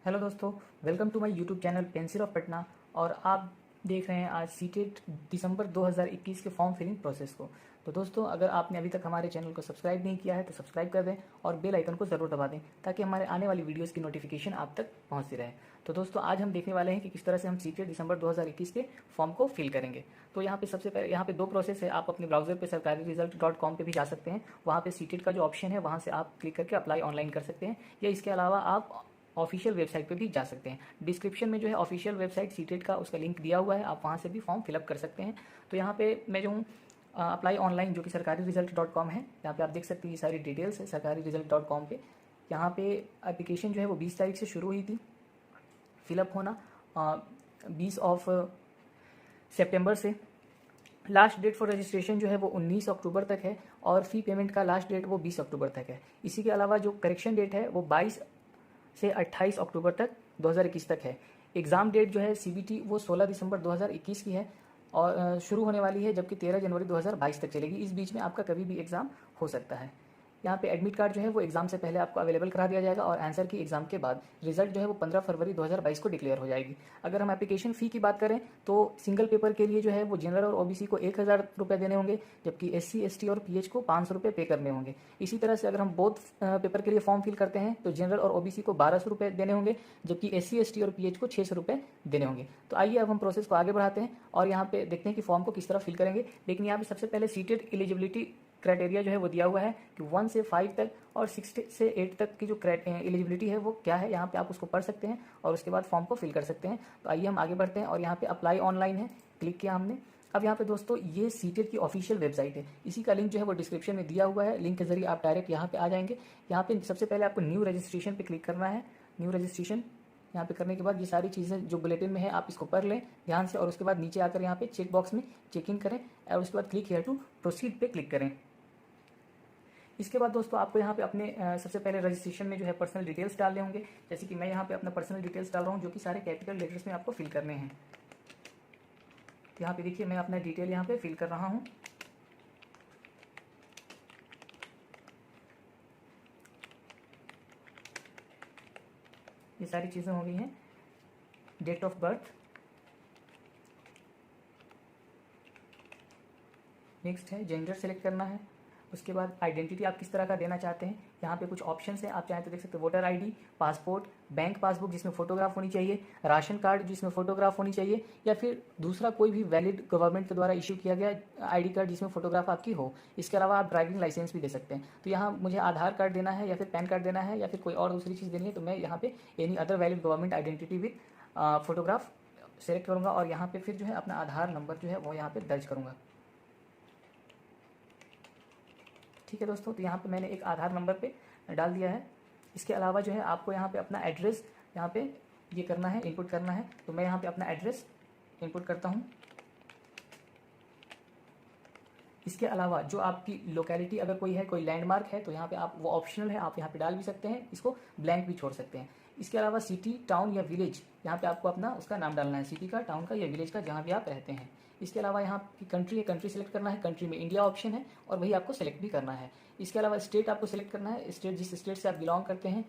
Hello दोस्तों, welcome to my YouTube channel pencil of Patna. और आप देख रहे हैं आज सीटेट दिसंबर 2021 के फॉर्म फिलिंग प्रोसेस को। तो दोस्तों, अगर आपने अभी तक हमारे चैनल को सब्सक्राइब नहीं किया है तो सब्सक्राइब कर दें और बेल आइकन को ज़रूर दबा दें ताकि हमारे आने वाली वीडियोस की नोटिफिकेशन आप तक पहुंचती रहे। तो दोस्तों, आज हम देखने वाले हैं कि किस तरह से हम सीटेट दिसंबर 2021 के फॉर्म को फिल करेंगे। तो यहाँ पे सबसे पहले यहाँ पे दो प्रोसेस है। आप अपने ब्राउजर पे sarkariresult.com पे भी जा सकते हैं। वहाँ पे सीटेट का जो ऑप्शन है वहाँ से आप क्लिक करके अप्लाई ऑनलाइन कर सकते हैं, या इसके अलावा आप ऑफिशियल वेबसाइट पे भी जा सकते हैं। डिस्क्रिप्शन में जो है ऑफिशियल वेबसाइट सीटेट का उसका लिंक दिया हुआ है, आप वहाँ से भी फॉर्म फिलअप कर सकते हैं। तो यहाँ पे मैं जो हूँ अप्लाई ऑनलाइन जो कि sarkariresult.com है, यहाँ पे आप देख सकते हैं ये सारी डिटेल्स है sarkariresult.com पे। यहाँ पे एप्लीकेशन जो है वो 20 तारीख से शुरू हुई थी फिलअप होना, 20 ऑफ सितंबर से। लास्ट डेट फॉर रजिस्ट्रेशन जो है वो 19 अक्टूबर तक है और फ़ी पेमेंट का लास्ट डेट वो 20 अक्टूबर तक है। इसी के अलावा जो करेक्शन डेट है वो 22 से 28 अक्टूबर तक 2021 तक है। एग्ज़ाम डेट जो है सीबीटी वो 16 दिसंबर 2021 की है और शुरू होने वाली है, जबकि 13 जनवरी 2022 तक चलेगी। इस बीच में आपका कभी भी एग्ज़ाम हो सकता है। यहाँ पे एडमिट कार्ड जो है वो एग्ज़ाम से पहले आपको अवेलेबल करा दिया जाएगा और आंसर की एग्ज़ाम के बाद रिजल्ट जो है वो 15 फरवरी 2022 को डिक्लेयर हो जाएगी। अगर हम एप्लीकेशन फ़ी की बात करें तो सिंगल पेपर के लिए जो है वो जनरल और ओबीसी को 1000 रुपये देने होंगे, जबकि एससी एसटी और पीएच को 500 रुपये पे करने होंगे। इसी तरह से अगर हम बोथ पेपर के लिए फॉर्म फिल करते हैं तो जनरल और ओबीसी को 1200 रुपये देने होंगे, जबकि एससी एसटी और पीएच को 600 रुपये देने होंगे। तो आइए अब हम प्रोसेस को आगे बढ़ाते हैं और यहाँ पे देखते हैं कि फॉर्म को किस तरह फिल करेंगे। लेकिन यहाँ पे सबसे पहले सीटेट एलिजिबिलिटी क्राइटेरिया जो है वो दिया हुआ है कि 1 से 5 तक और 6 से 8 तक की जो एलिजिबिलिटी है वो क्या है, यहाँ पे आप उसको पढ़ सकते हैं और उसके बाद फॉर्म को फिल कर सकते हैं। तो आइए हम आगे बढ़ते हैं और यहाँ पे अप्लाई ऑनलाइन है, क्लिक किया हमने। अब यहाँ पे दोस्तों ये सीटेट की ऑफिशियल वेबसाइट है, इसी का लिंक जो है वो डिस्क्रिप्शन में दिया हुआ है। लिंक के जरिए आप डायरेक्ट यहाँ पे आ जाएंगे। यहाँ पे सबसे पहले आपको न्यू रजिस्ट्रेशन पे क्लिक करना है। न्यू रजिस्ट्रेशन यहाँ पे करने के बाद ये सारी चीज़ें जो बुलेटिन में है आप इसको पढ़ लें ध्यान से, और उसके बाद नीचे आकर यहाँ पे चेक बॉक्स में चेक इन करें और उसके बाद क्लिक हियर टू प्रोसीड पे क्लिक करें। इसके बाद दोस्तों आपको यहाँ पे अपने सबसे पहले रजिस्ट्रेशन में जो है पर्सनल डिटेल्स डालने होंगे। जैसे कि मैं यहाँ पे अपना पर्सनल डिटेल्स डाल रहा हूँ जो कि सारे कैपिटल लेटर्स में आपको फिल करने हैं। यहाँ पे देखिए मैं अपना डिटेल यहाँ पे फिल कर रहा हूँ। ये सारी चीज़ें हो गई हैं। डेट ऑफ बर्थ, नेक्स्ट है जेंडर सेलेक्ट करना है। उसके बाद आइडेंटिटी आप किस तरह का देना चाहते हैं, यहाँ पे कुछ ऑप्शंस हैं, आप चाहें तो देख सकते हैं। Voter ID, passport, bank passbook जिसमें फोटोग्राफ होनी चाहिए, राशन कार्ड जिसमें फोटोग्राफ होनी चाहिए, या फिर दूसरा कोई भी वैलिड गवर्नमेंट के द्वारा इशू किया गया आईडी कार्ड जिसमें फोटोग्राफ आपकी हो। इसके अलावा आप ड्राइविंग लाइसेंस भी दे सकते हैं। तो यहाँ मुझे आधार कार्ड देना है या फिर पैन कार्ड देना है या फिर कोई और दूसरी चीज़ देनी है, तो मैं यहाँ पे any other valid government identity with photograph select करूँगा और यहाँ पे फिर जो है अपना आधार नंबर जो है वो यहाँ पे दर्ज करूँगा। ठीक है दोस्तों, तो यहाँ पे मैंने एक आधार नंबर पे डाल दिया है। इसके अलावा जो है आपको यहाँ पे अपना एड्रेस यहाँ पे ये करना है, इनपुट करना है। तो मैं यहाँ पे अपना एड्रेस इनपुट करता हूँ। इसके अलावा जो आपकी लोकेलिटी अगर कोई है, कोई लैंडमार्क है, तो यहाँ पे आप वो ऑप्शनल है, आप यहाँ पे डाल भी सकते हैं, इसको ब्लैंक भी छोड़ सकते हैं। इसके अलावा सिटी, टाउन या विलेज यहाँ पे आपको अपना उसका नाम डालना है, सिटी का, टाउन का या विलेज का, जहाँ भी आप रहते हैं। इसके अलावा यहाँ की कंट्री है, कंट्री सेलेक्ट करना है। कंट्री में इंडिया ऑप्शन है और वही आपको सेलेक्ट भी करना है। इसके अलावा स्टेट आपको सेलेक्ट करना है, स्टेट जिस स्टेट से आप बिलोंग करते हैं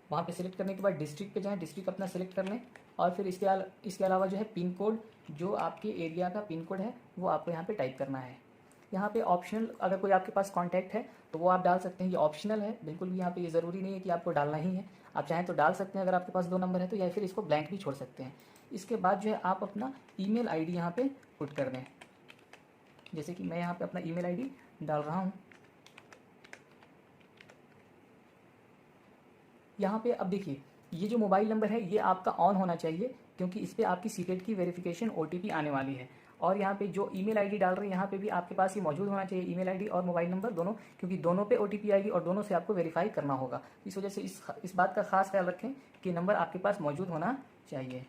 वहाँ पे सेलेक्ट करने के बाद डिस्ट्रिक्ट पे जाएँ, डिस्ट्रिक्ट अपना सेलेक्ट कर लें। और फिर इसके अलावा जो है पिन कोड, जो आपके एरिया का पिन कोड है वो आपको यहाँ पे टाइप करना है। यहाँ पे ऑप्शनल अगर कोई आपके पास कॉन्टैक्ट है तो वो आप डाल सकते हैं, ये ऑप्शनल है बिल्कुल भी। यहाँ पे ये ज़रूरी नहीं है कि आपको डालना ही है, आप चाहें तो डाल सकते हैं अगर आपके पास 2 नंबर है तो, या फिर इसको ब्लैंक भी छोड़ सकते हैं। इसके बाद जो है आप अपना ईमेल आईडी यहाँ पे पुट कर दें। जैसे कि मैं यहाँ पे अपना ईमेल आईडी डाल रहा हूँ। यहाँ पे अब देखिए ये जो मोबाइल नंबर है ये आपका ऑन होना चाहिए, क्योंकि इस पर आपकी सीटेट की वेरिफिकेशन OTP आने वाली है। और यहाँ पे जो ईमेल आईडी डाल रहे हैं यहाँ पे भी आपके पास ये मौजूद होना चाहिए, ईमेल आईडी और मोबाइल नंबर दोनों, क्योंकि दोनों पे OTP आएगी और दोनों से आपको वेरीफाई करना होगा। इस वजह से इस बात का खास ख्याल रखें कि नंबर आपके पास मौजूद होना चाहिए।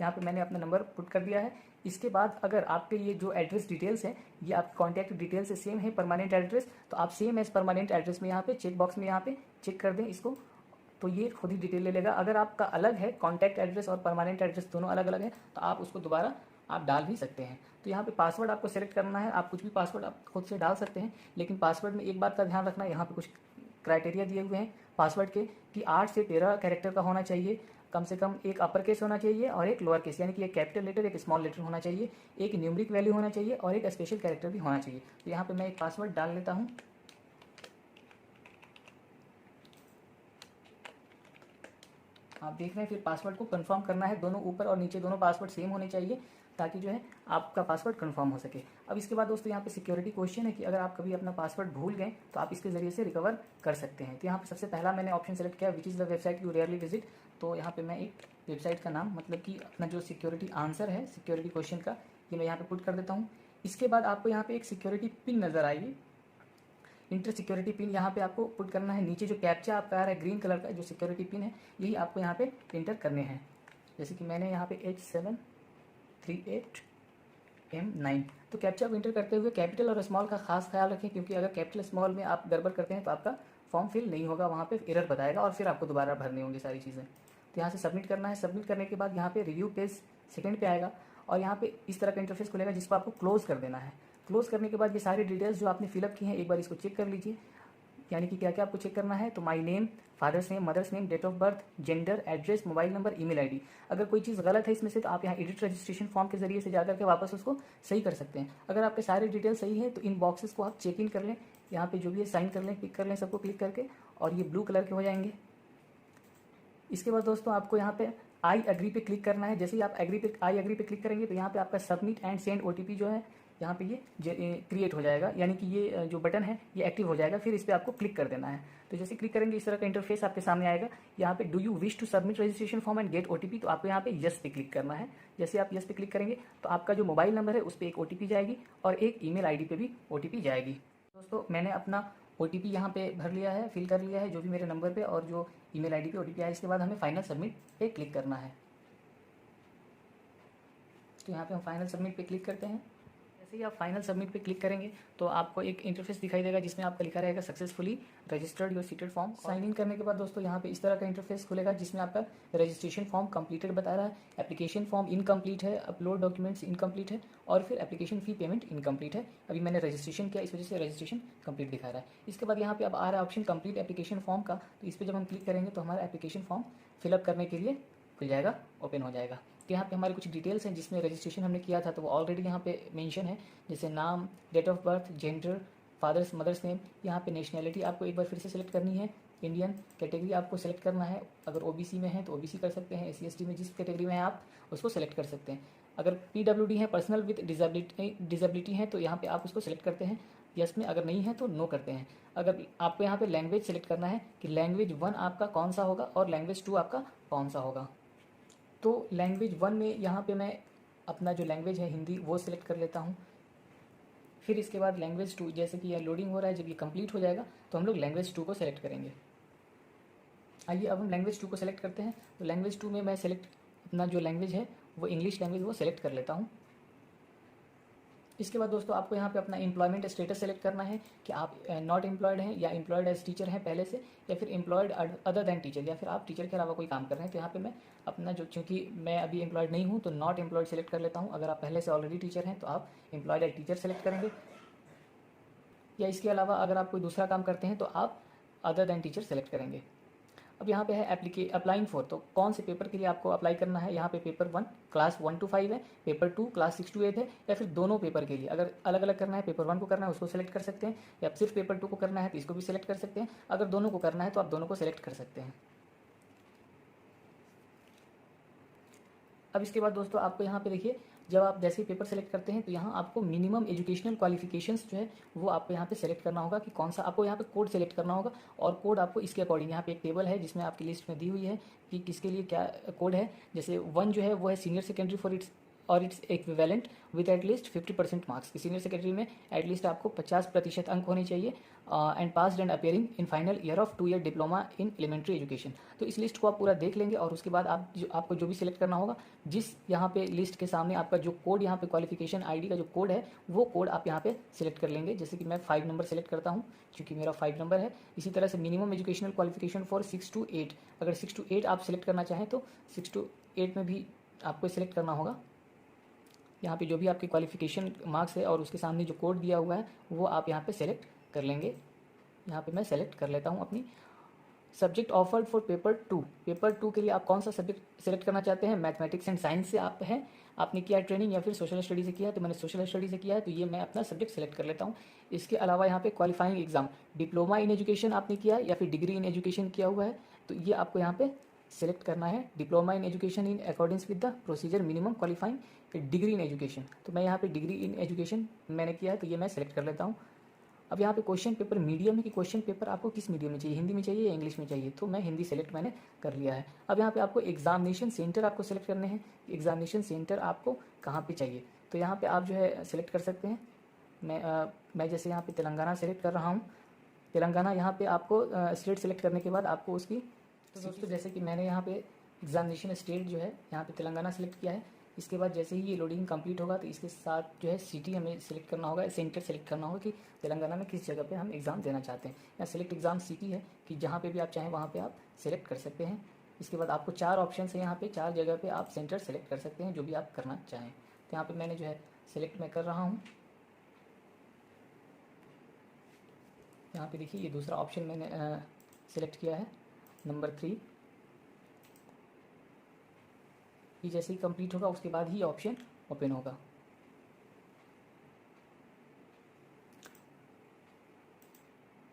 यहाँ पे मैंने अपना नंबर पुट कर दिया है। इसके बाद अगर आपके ये जो एड्रेस डिटेल्स हैं ये आपके कॉन्टैक्ट डिटेल्स से सेम है, परमानेंट एड्रेस, तो आप सेम एज परमानेंट एड्रेस में यहाँ पे चेक बॉक्स में यहाँ पे चेक कर दें इसको, तो ये खुद ही डिटेल ले लेगा। अगर आपका अलग है, कॉन्टैक्ट एड्रेस और परमानेंट एड्रेस दोनों अलग अलग है, तो आप उसको दोबारा आप डाल भी सकते हैं। तो यहाँ पे पासवर्ड आपको सेलेक्ट करना है, आप कुछ भी पासवर्ड आप खुद से डाल सकते हैं, लेकिन पासवर्ड में एक बात का ध्यान रखना है, यहाँ पे कुछ क्राइटेरिया दिए हुए हैं। पासवर्ड के कि 8 से 13 कैरेक्टर का होना चाहिए, कम से कम एक अपर केस होना चाहिए और एक लोअर केस, यानी कि एक कैपिटल लेटर एक स्मॉल लेटर होना चाहिए, एक न्यूमरिक वैल्यू होना चाहिए और एक स्पेशल कैरेक्टर भी होना चाहिए। तो यहाँ पे मैं एक पासवर्ड डाल लेता हूँ। आप देख रहे हैं फिर पासवर्ड को कंफर्म करना है, दोनों ऊपर और नीचे दोनों पासवर्ड सेम होने चाहिए ताकि जो है आपका पासवर्ड कंफर्म हो सके। अब इसके बाद दोस्तों यहाँ पे सिक्योरिटी क्वेश्चन है कि अगर आप कभी अपना पासवर्ड भूल गए तो आप इसके ज़रिए से रिकवर कर सकते हैं। तो यहाँ पे सबसे पहला मैंने ऑप्शन सेलेक्ट किया which is the website you rarely visit. तो यहाँ पे मैं एक वेबसाइट का नाम, मतलब कि अपना जो सिक्योरिटी आंसर है सिक्योरिटी क्वेश्चन का, ये मैं यहाँ पे पुट कर देता हूँ। इसके बाद आपको यहाँ पे एक सिक्योरिटी पिन नज़र आएगी, इंटर सिक्योरिटी पिन, यहाँ पे आपको पुट करना है। नीचे जो कैप्चा आपका आ रहा है ग्रीन कलर का, जो सिक्योरिटी पिन है यही आपको यहाँ पे इंटर करने हैं। जैसे कि मैंने यहाँ पे H738M9, तो कैप्चा को इंटर करते हुए कैपिटल और स्मॉल का खास ख्याल रखें, क्योंकि अगर कैपिटल स्मॉल में आप गड़बड़ करते हैं तो आपका फॉर्म फिल नहीं होगा, वहाँ पे एरर बताएगा और फिर आपको दोबारा भरनी होंगी सारी चीज़ें। तो यहाँ से सबमिट करना है। सबमिट करने के बाद यहाँ पे रिव्यू पेज सेकंड पे आएगा और यहाँ पे इस तरह का इंटरफेस खुलेगा जिसको आपको क्लोज कर देना है। क्लोज करने के बाद ये सारी डिटेल्स जो आपने फिलअप की हैं एक बार इसको चेक कर लीजिए, यानी कि क्या क्या आपको चेक करना है। तो my name, father's name, mother's name, date of birth, gender, address, mobile number, email ID. अगर कोई चीज़ गलत है इसमें से तो आप यहाँ एडिट रजिस्ट्रेशन फॉर्म के जरिए से जाकर के वापस उसको सही कर सकते हैं। अगर आपके सारे डिटेल सही है तो इन बॉक्सेस को आप चेक इन कर लें, यहाँ पे जो भी है साइन कर लें, क्लिक कर लें सबको क्लिक करके, और ये ब्लू कलर के हो जाएंगे। इसके बाद दोस्तों आपको यहाँ पे आई एग्री पे क्लिक करना है। जैसे ही आप आई एग्री पे क्लिक करेंगे तो यहाँ पे आपका सबमिट एंड सेंड OTP जो है यहाँ पे ये क्रिएट हो जाएगा, यानी कि ये जो बटन है ये एक्टिव हो जाएगा। फिर इस पर आपको क्लिक कर देना है। तो जैसे क्लिक करेंगे इस तरह का इंटरफेस आपके सामने आएगा। यहाँ पे do you wish to submit registration form and get OTP, तो आपको यहाँ पे यस पे क्लिक करना है। जैसे आप यस पे क्लिक करेंगे तो आपका जो मोबाइल नंबर है उस पर एक OTP जाएगी और एक ईमेल आईडी पे भी OTP जाएगी। दोस्तों मैंने अपना OTP यहाँ पे भर लिया है, फिल कर लिया है जो भी मेरे नंबर पे और जो ईमेल आईडी पे OTP आया। इसके बाद हमें फाइनल सबमिट पे क्लिक करना है। तो यहाँ पे हम फाइनल सबमिट पे क्लिक करते हैं। जैसे ही आप फाइनल सबमिट पे क्लिक करेंगे तो आपको एक इंटरफेस दिखाई देगा जिसमें आपका लिखा रहेगा successfully registered your CTET form. Sign in करने के बाद दोस्तों यहाँ पे इस तरह का इंटरफेस खुलेगा जिसमें आपका रजिस्ट्रेशन फॉर्म कंप्लीटेड बता रहा है, एप्लीकेशन फॉर्म इनकम्प्लीट है, अपलोड डॉक्यूमेंट्स इनकम्प्लीट है और फिर एप्लीकेशन फी पेमेंट इनकम्प्लीट है। अभी मैंने रजिस्ट्रेशन किया इस वजह से रजिस्ट्रेशन कंप्लीट दिखा रहा है। इसके बाद यहाँ पे अब आ रहा है ऑप्शन कंप्लीट एप्लीकेशन फॉर्म का, तो इस पर जब हम क्लिक करेंगे तो हमारा एप्लीकेशन फॉर्म फिलअप करने के लिए खुल जाएगा, ओपन हो जाएगा। तो यहाँ पे हमारे कुछ डिटेल्स हैं जिसमें रजिस्ट्रेशन हमने किया था तो वो ऑलरेडी यहाँ पे मेंशन है, जैसे नाम, date of birth, gender, father's mother's name. यहाँ पे नेशनैलिटी आपको एक बार फिर से सिलेक्ट करनी है, इंडियन। कैटेगरी आपको सेलेक्ट करना है, अगर OBC में है तो OBC कर सकते हैं, SC ST में जिस कैटेगरी में है आप उसको सेलेक्ट कर सकते हैं। अगर PWD है, पर्सनल विद डिजेबिलिटी है, तो यहाँ पे आप उसको सेलेक्ट करते हैं यस में, अगर नहीं है तो नो करते हैं। अगर आपको यहाँ पे लैंग्वेज सेलेक्ट करना है कि लैंग्वेज 1 आपका कौन सा होगा और लैंग्वेज 2 आपका कौन सा होगा। तो लैंग्वेज 1 में यहाँ पे मैं अपना जो लैंग्वेज है हिंदी वो सिलेक्ट कर लेता हूँ। फिर इसके बाद लैंग्वेज 2, जैसे कि यह लोडिंग हो रहा है, जब ये कंप्लीट हो जाएगा तो हम लोग लैंग्वेज 2 को सेलेक्ट करेंगे। आइए अब हम लैंग्वेज 2 को सेलेक्ट करते हैं। तो लैंग्वेज 2 में मैं सेलेक्ट अपना जो लैंग्वेज है वो इंग्लिश लैंग्वेज वो सेलेक्ट कर लेता हूँ। इसके बाद दोस्तों आपको यहाँ पे अपना एम्प्लॉयमेंट स्टेटस सेलेक्ट करना है कि आप नॉट एम्प्लॉयड हैं या एम्प्लॉयड एज टीचर हैं पहले से, या फिर एम्प्लॉयड अदर दैन टीचर, या फिर आप टीचर के अलावा कोई काम कर रहे हैं। तो यहाँ पे मैं अपना जो, चूँकि मैं अभी एम्प्लॉयड नहीं हूँ तो नॉट एम्प्लॉयड सेलेक्ट कर लेता हूँ। अगर आप पहले से ऑलरेडी टीचर हैं तो आप एम्प्लॉयड एज टीचर सेलेक्ट करेंगे, या इसके अलावा अगर आप कोई दूसरा काम करते हैं तो आप अदर दैन टीचर सेलेक्ट करेंगे। अब यहाँ पे है अप्लाइंग फॉर, तो कौन से पेपर के लिए आपको अप्लाई करना है। यहाँ पे पेपर 1 क्लास 1 to 5 है, पेपर 2 क्लास 6 to 8 है, या फिर दोनों पेपर के लिए अगर अलग अलग करना है, पेपर 1 को करना है उसको सेलेक्ट कर सकते हैं, या सिर्फ पेपर 2 को करना है तो इसको भी सेलेक्ट कर सकते हैं। अगर दोनों को करना है तो आप दोनों को सेलेक्ट कर सकते हैं। अब इसके बाद दोस्तों आपको यहाँ पे देखिए, जब आप जैसे ही पेपर सेलेक्ट करते हैं तो यहाँ आपको मिनिमम एजुकेशनल क्वालिफिकेशंस जो है वो आपको यहाँ पे सेलेक्ट करना होगा कि कौन सा, आपको यहाँ पे कोड सेलेक्ट करना होगा और कोड आपको इसके अकॉर्डिंग, यहाँ पे एक टेबल है जिसमें आपकी लिस्ट में दी हुई है कि किसके लिए क्या कोड है। जैसे 1 जो है वो है सीनियर सेकेंडरी फॉर इट्स और its equivalent with at least 50% marks, कि सीनियर सेकेंडरी में एटलीस्ट आपको 50% अंक होने चाहिए and passed and appearing in final year of 2 year diploma in elementary education. तो इस लिस्ट को आप पूरा देख लेंगे और उसके बाद आपको जो भी सिलेक्ट करना होगा, जिस यहाँ पे लिस्ट के सामने आपका जो कोड, यहाँ पे क्वालिफिकेशन ID का जो कोड है वो कोड आप यहाँ पे सिलेक्ट कर लेंगे। जैसे कि मैं 5 नंबर सेलेक्ट करता हूँ क्योंकि मेरा 5 नंबर है। इसी तरह से minimum educational qualification for 6 to 8, अगर 6 to 8 आप सिलेक्ट करना चाहें तो 6 to 8 में भी आपको सिलेक्ट करना होगा। यहाँ पे जो भी आपकी क्वालिफिकेशन मार्क्स है और उसके सामने जो कोड दिया हुआ है वो आप यहाँ पे सेलेक्ट कर लेंगे। यहाँ पे मैं सेलेक्ट कर लेता हूँ अपनी सब्जेक्ट ऑफर्ड फॉर पेपर 2 के लिए आप कौन सा सब्जेक्ट सेलेक्ट करना चाहते हैं? मैथमेटिक्स एंड साइंस से आप हैं, आपने किया ट्रेनिंग, या फिर सोशल स्टडी से किया है? तो मैंने सोशल स्टडी से किया है, तो ये मैं अपना सब्जेक्ट सेलेक्ट कर लेता हूँ। इसके अलावा यहाँ पे qualifying exam, diploma in education आपने किया है या फिर डिग्री इन एजुकेशन किया हुआ है, तो ये आपको यहाँ पे सेलेक्ट करना है। Diploma in education in according with the procedure minimum qualifying degree in education, तो मैं यहाँ पे डिग्री इन एजुकेशन मैंने किया है, तो ये मैं सेलेक्ट कर लेता हूँ। अब यहाँ पे क्वेश्चन पेपर मीडियम है कि क्वेश्चन पेपर आपको किस मीडियम में चाहिए, हिंदी में चाहिए या इंग्लिश में चाहिए, तो मैं हिंदी सेलेक्ट मैंने कर लिया है। अब यहाँ पे आपको एग्जामिनेशन सेंटर आपको सेलेक्ट करने हैं, एग्जामिनेशन सेंटर आपको कहाँ पे चाहिए, तो यहाँ पे आप जो है सेलेक्ट कर सकते हैं। मैं जैसे यहाँ पे तेलंगाना सेलेक्ट कर रहा हूँ। तेलंगाना यहाँ पे आपको स्टेट सेलेक्ट करने के बाद आपको उसकी, तो दोस्तों जैसे कि मैंने यहाँ पे एग्जामिनेशन स्टेट जो है यहाँ पे तेलंगाना सेलेक्ट किया है। इसके बाद जैसे ही ये लोडिंग कंप्लीट होगा तो इसके साथ जो है सिटी हमें सेलेक्ट करना होगा, सेंटर सेलेक्ट करना होगा कि तेलंगाना में किस जगह पे हम एग्ज़ाम देना चाहते हैं। या सेलेक्ट एग्ज़ाम सिटी है कि जहाँ पे भी आप चाहें वहाँ पे आप सेलेक्ट कर सकते हैं। इसके बाद आपको 4 ऑप्शन है यहाँ पे, 4 जगह पे आप सेंटर सेलेक्ट कर सकते हैं जो भी आप करना चाहें। तो यहाँ पर मैंने जो है सेलेक्ट मैं कर रहा हूँ। यहाँ पे देखिए ये दूसरा ऑप्शन मैंने सेलेक्ट किया है, नंबर 3। ये जैसे ही कंप्लीट होगा उसके बाद ही ऑप्शन ओपन होगा।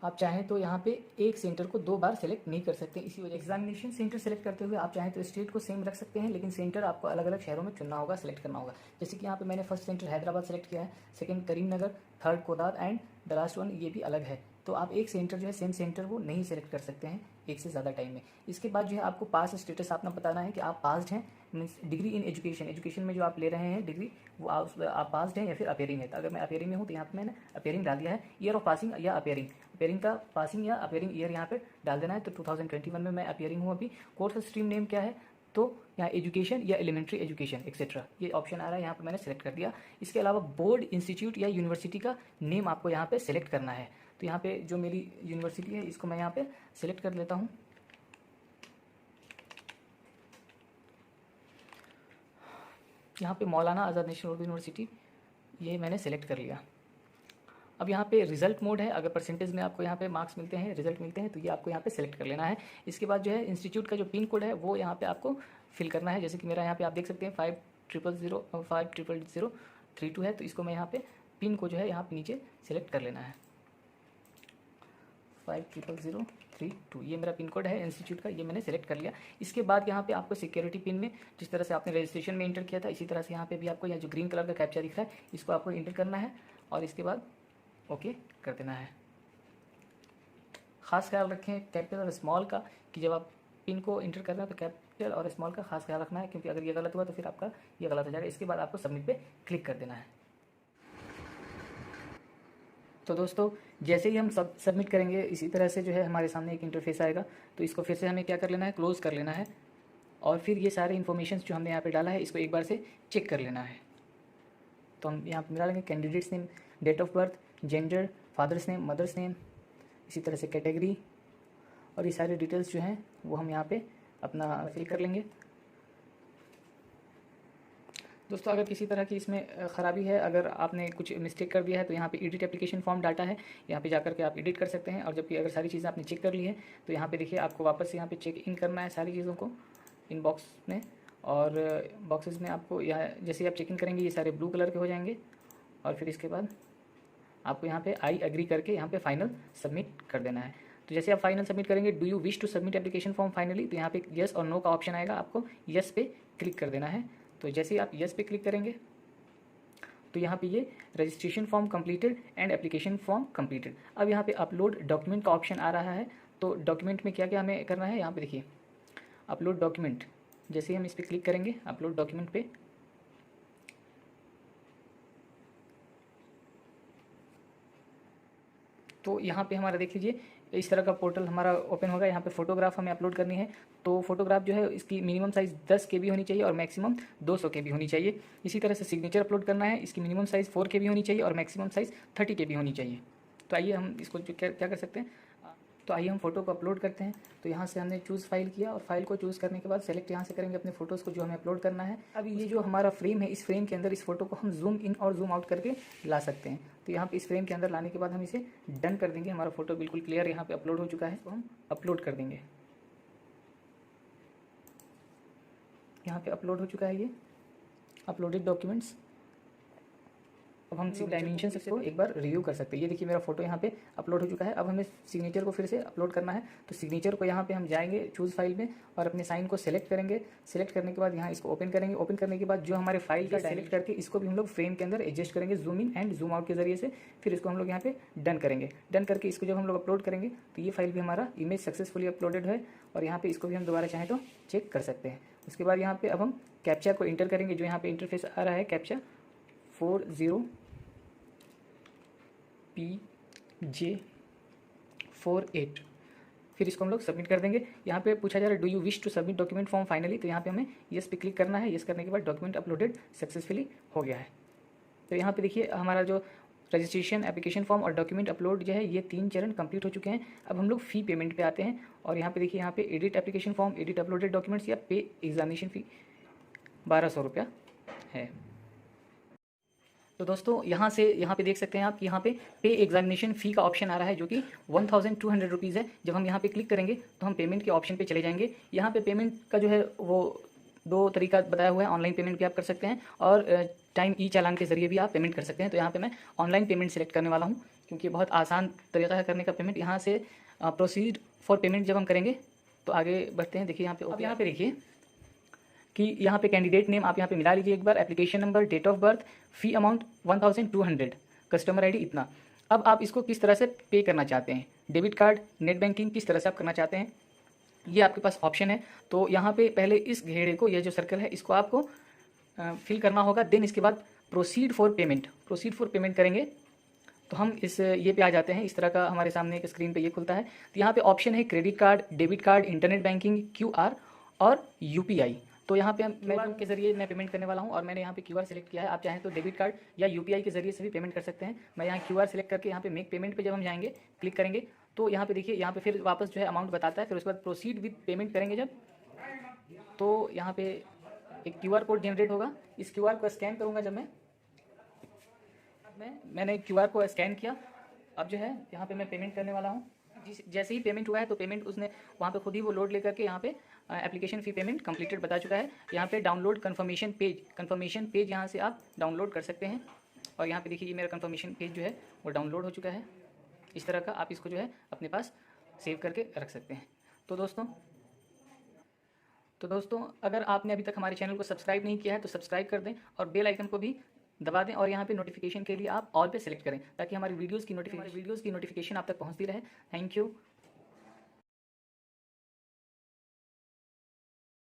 आप चाहें तो यहाँ पे एक सेंटर को 2 बार सेलेक्ट नहीं कर सकते, इसी वजह एग्जामिनेशन सेंटर सेलेक्ट करते हुए आप चाहें तो स्टेट को सेम रख सकते हैं, लेकिन सेंटर आपको अलग अलग शहरों में चुनना होगा, सेलेक्ट करना होगा। जैसे कि यहाँ पे मैंने फर्स्ट सेंटर हैदराबाद सेलेक्ट किया है, second Karimnagar, third Kodar and the last one ये भी अलग है। तो आप एक सेंटर जो है सेम सेंटर वो नहीं सेलेक्ट कर सकते हैं एक से ज़्यादा टाइम में। इसके बाद जो है आपको पास स्टेटस अपना बताना है कि आप पास्ड हैं, मीन्स डिग्री इन एजुकेशन में जो आप ले रहे हैं डिग्री वो आप पास्ड हैं या फिर अपेयरिंग है। तो अगर मैं अपेयरिंग में हूँ तो यहाँ पे मैंने अपेयरिंग डाल दिया है। ईयर ऑफ पासिंग या अपेयरिंग का पासिंग या अपेयरिंग ईयर यहाँ पे डाल देना है। तो 2021 में मैं अपेयरिंग हूँ अभी। कोर्स स्ट्रीम नेम क्या है, तो यहाँ एजुकेशन या एलिमेंट्री एजुकेशन एक्सेट्रा ये ऑप्शन आ रहा है, यहाँ पे मैंने सेलेक्ट कर दिया। इसके अलावा बोर्ड, इंस्टीट्यूट या यूनिवर्सिटी का नेम आपको यहाँ पे सेलेक्ट करना है। तो यहाँ पे जो मेरी यूनिवर्सिटी है इसको मैं यहाँ पे सेलेक्ट कर लेता हूँ। यहाँ पे मौलाना आज़ाद नेशनल उर्दू यूनिवर्सिटी ये मैंने सेलेक्ट कर लिया। अब यहाँ पे रिजल्ट मोड है, अगर परसेंटेज में आपको यहाँ पे मार्क्स मिलते हैं, रिजल्ट मिलते हैं, तो ये आपको यहाँ पे सेलेक्ट कर लेना है। इसके बाद जो है इंस्टीट्यूट का जो पिन कोड है वो यहाँ पे आपको फिल करना है। जैसे कि मेरा यहाँ पे आप देख सकते हैं 500032 है, तो इसको मैं यहाँ पे पिन को जो है यहाँ पे नीचे सेलेक्ट कर लेना है। 500032 ये मेरा पिन कोड है इंस्टीट्यूट का, ये मैंने सेलेक्ट कर लिया। इसके बाद यहाँ पे आपको सिक्योरिटी पिन में जिस तरह से आपने रजिस्ट्रेशन में इंटर किया था इसी तरह से यहाँ पे भी आपको यहाँ जो ग्रीन कलर का कैप्चा दिख रहा है इसको आपको इंटर करना है और इसके बाद ओके कर देना है। खास ख्याल रखें कैपिटल और स्मॉल का कि जब आप पिन को इंटर कर रहे हैं तो कैपिटल और स्मॉल का खास ख्याल रखना है, क्योंकि अगर ये गलत हुआ तो फिर आपका ये गलत हो जाएगा। इसके बाद आपको सबमिट पे क्लिक कर देना है। तो दोस्तों जैसे ही हम सबमिट करेंगे इसी तरह से जो है हमारे सामने एक इंटरफेस आएगा। तो इसको फिर से हमें क्या कर लेना है, क्लोज़ कर लेना है और फिर ये सारे इन्फॉर्मेशन जो हमने यहाँ पे डाला है इसको एक बार से चेक कर लेना है। तो हम यहाँ पर डालेंगे candidates name, date of birth, gender, father's name, mother's name, इसी तरह से कैटेगरी और ये सारे डिटेल्स जो हैं वो हम यहाँ पे अपना फिल कर लेंगे। दोस्तों अगर किसी तरह की इसमें ख़राबी है, अगर आपने कुछ मिस्टेक कर दिया है तो यहाँ पे एडिट एप्लीकेशन फॉर्म डाटा है, यहाँ पे जाकर के आप एडिट कर सकते हैं। और जबकि अगर सारी चीज़ें आपने चेक कर ली है तो यहाँ पे देखिए आपको वापस यहाँ पे चेक इन करना है सारी चीज़ों को इन बॉक्स में, और बॉक्सेस में आपको यहाँ जैसे ही आप चेक इन करेंगे ये सारे ब्लू कलर के हो जाएंगे और फिर इसके बाद आपको यहाँ पे आई एग्री करके यहाँ पे फाइनल सबमिट कर देना है। तो जैसे आप फाइनल सबमिट करेंगे, do you wish to submit application form finally, तो यहाँ पे यस और नो का ऑप्शन आएगा, आपको यस पे क्लिक कर देना है। तो जैसे ही आप यस पे क्लिक करेंगे तो यहाँ पे ये registration form completed and application form completed. अब यहाँ पे अपलोड डॉक्यूमेंट का ऑप्शन आ रहा है। तो डॉक्यूमेंट में क्या क्या हमें करना है, यहाँ पे देखिए अपलोड डॉक्यूमेंट, जैसे ही हम इस पर क्लिक करेंगे अपलोड डॉक्यूमेंट पे, तो यहाँ पे हमारा देख लीजिए इस तरह का पोर्टल हमारा ओपन होगा। यहाँ पे फ़ोटोग्राफ हमें अपलोड करनी है। तो फोटोग्राफ जो है इसकी मिनिमम साइज़ 10 KB होनी चाहिए और मैक्सिमम 200 KB होनी चाहिए। इसी तरह से सिग्नेचर अपलोड करना है, इसकी मिनिमम साइज़ 4 KB होनी चाहिए और मैक्सिमम साइज़ 30 KB होनी चाहिए। तो आइए हम इसको क्या कर सकते हैं, तो आइए हम फ़ोटो को अपलोड करते हैं। तो यहाँ से हमने चूज़ फाइल किया और फाइल को चूज़ करने के बाद सेलेक्ट यहाँ से करेंगे अपने फ़ोटोज़ को जो हमें अपलोड करना है। अब ये जो हमारा फ्रेम है, इस फ्रेम के अंदर इस फोटो को हम जूम इन और जूम आउट करके ला सकते हैं। तो यहाँ पे इस फ्रेम के अंदर लाने के बाद हम इसे डन कर देंगे। हमारा फ़ोटो बिल्कुल क्लियर यहाँ पे अपलोड हो चुका है, तो हम अपलोड कर देंगे। यहाँ पे अपलोड हो चुका है ये अपलोडेड डॉक्यूमेंट्स। अब हम डायमेंशन को एक बार रिव्यू कर सकते हैं। ये देखिए मेरा फोटो यहाँ पे अपलोड हो चुका है। अब हमें सिग्नेचर को फिर से अपलोड करना है। तो सिग्नेचर को यहाँ पे हम जाएंगे चूज़ फाइल में और अपने साइन को सेलेक्ट करेंगे। सेलेक्ट करने के बाद यहाँ इसको ओपन करेंगे। ओपन करने के बाद जो हमारे फाइल का सेलेक्ट करके इसको भी हम लोग फ्रेम के अंदर एडजस्ट करेंगे zoom in and zoom out के जरिए से। फिर इसको हम लोग यहाँ पे डन करेंगे। डन करके इसको जब हम लोग अपलोड करेंगे तो ये फाइल भी हमारा इमेज सक्सेसफुली अपलोडेड है। और यहाँ पे इसको भी हम दोबारा चाहें तो चेक कर सकते हैं। उसके बाद यहाँ पे अब हम कैप्चा को इंटर करेंगे। जो यहाँ पे इंटरफेस आ रहा है कैप्चा 40PJ48। फिर इसको हम लोग सबमिट कर देंगे। यहाँ पे पूछा जा रहा है do you wish to submit document form finally. तो यहाँ पे हमें येस पे क्लिक करना है। येस करने के बाद डॉक्यूमेंट अपलोडेड सक्सेसफुली हो गया है। तो यहाँ पे देखिए हमारा जो रजिस्ट्रेशन, एप्लीकेशन फॉर्म और डॉक्यूमेंट अपलोड जो है ये 3 चरण कंप्लीट हो चुके हैं। अब हम लोग फ़ी पेमेंट पे आते हैं और यहाँ पे देखिए यहाँ पे edit application form, edit uploaded documents या पे एग्जामिनेशन फ़ी 1200 रुपया है। तो दोस्तों यहाँ पे देख सकते हैं आप यहाँ पे एग्जामिनेशन फ़ी का ऑप्शन आ रहा है जो कि 1200 रुपीज़ है। जब हम यहाँ पे क्लिक करेंगे तो हम पेमेंट के ऑप्शन पे चले जाएंगे। यहाँ पे पेमेंट का जो है वो 2 तरीका बताया हुआ है। ऑनलाइन पेमेंट भी आप कर सकते हैं और टाइम ई चालान के ज़रिए भी आप पेमेंट कर सकते हैं। तो यहाँ पे मैं ऑनलाइन पेमेंट सेलेक्ट करने वाला हूँ क्योंकि बहुत आसान तरीका है करने का पेमेंट। यहाँ से प्रोसीड फॉर पेमेंट जब हम करेंगे तो आगे बढ़ते हैं। देखिए यहाँ पे, अब यहाँ पे देखिए कि यहाँ पे कैंडिडेट नेम आप यहाँ पे मिला लीजिए एक बार, application number, date of birth, fee amount 1200, customer ID इतना। अब आप इसको किस तरह से पे करना चाहते हैं, डेबिट कार्ड, नेट बैंकिंग, किस तरह से आप करना चाहते हैं, ये आपके पास ऑप्शन है। तो यहाँ पे पहले इस घेरे को, यह जो सर्कल है इसको आपको फिल करना होगा। देन इसके बाद प्रोसीड फॉर पेमेंट करेंगे तो हम इस ये पे आ जाते हैं। इस तरह का हमारे सामने एक स्क्रीन पे ये खुलता है। तो यहाँ पे ऑप्शन है credit card, debit card, internet banking, QR और UPI। तो यहाँ पे मैं के जरिए मैं पेमेंट करने वाला हूँ और मैंने यहाँ पे QR सेलेक्ट किया है। आप चाहें तो डेबिट कार्ड या UPI के जरिए से भी पेमेंट कर सकते हैं। मैं यहाँ QR सेलेक्ट करके यहाँ पे मेक पेमेंट पे जब हम जाएंगे, क्लिक करेंगे तो यहाँ पे देखिए यहाँ पे फिर वापस जो है अमाउंट बताता है। फिर उसके बाद प्रोसीड विद पेमेंट करेंगे जब, तो यहाँ पे एक QR कोड जनरेट होगा। इस QR को स्कैन करूँगा जब मैंने QR को स्कैन किया। अब जो है यहाँ पे मैं पेमेंट करने वाला हूँ। जैसे ही पेमेंट हुआ है तो पेमेंट उसने वहाँ पे खुद ही वो लोड लेकर के यहाँ पे एप्लीकेशन फ़ी पेमेंट कंप्लीटेड बता चुका है। यहाँ पे डाउनलोड कन्फर्मेशन पेज यहाँ से आप डाउनलोड कर सकते हैं। और यहाँ पे देखिए ये मेरा कन्फर्मेशन पेज जो है वो डाउनलोड हो चुका है। इस तरह का आप इसको जो है अपने पास सेव करके रख सकते हैं। तो दोस्तों अगर आपने अभी तक हमारे चैनल को सब्सक्राइब नहीं किया है तो सब्सक्राइब कर दें और बेल आइकन को भी दबा दें और यहाँ पे नोटिफिकेशन के लिए आप ऑल पे सेलेक्ट करें ताकि हमारी वीडियोज़ की नोटिफिकेशन आप तक पहुँचती रहे। Thank you.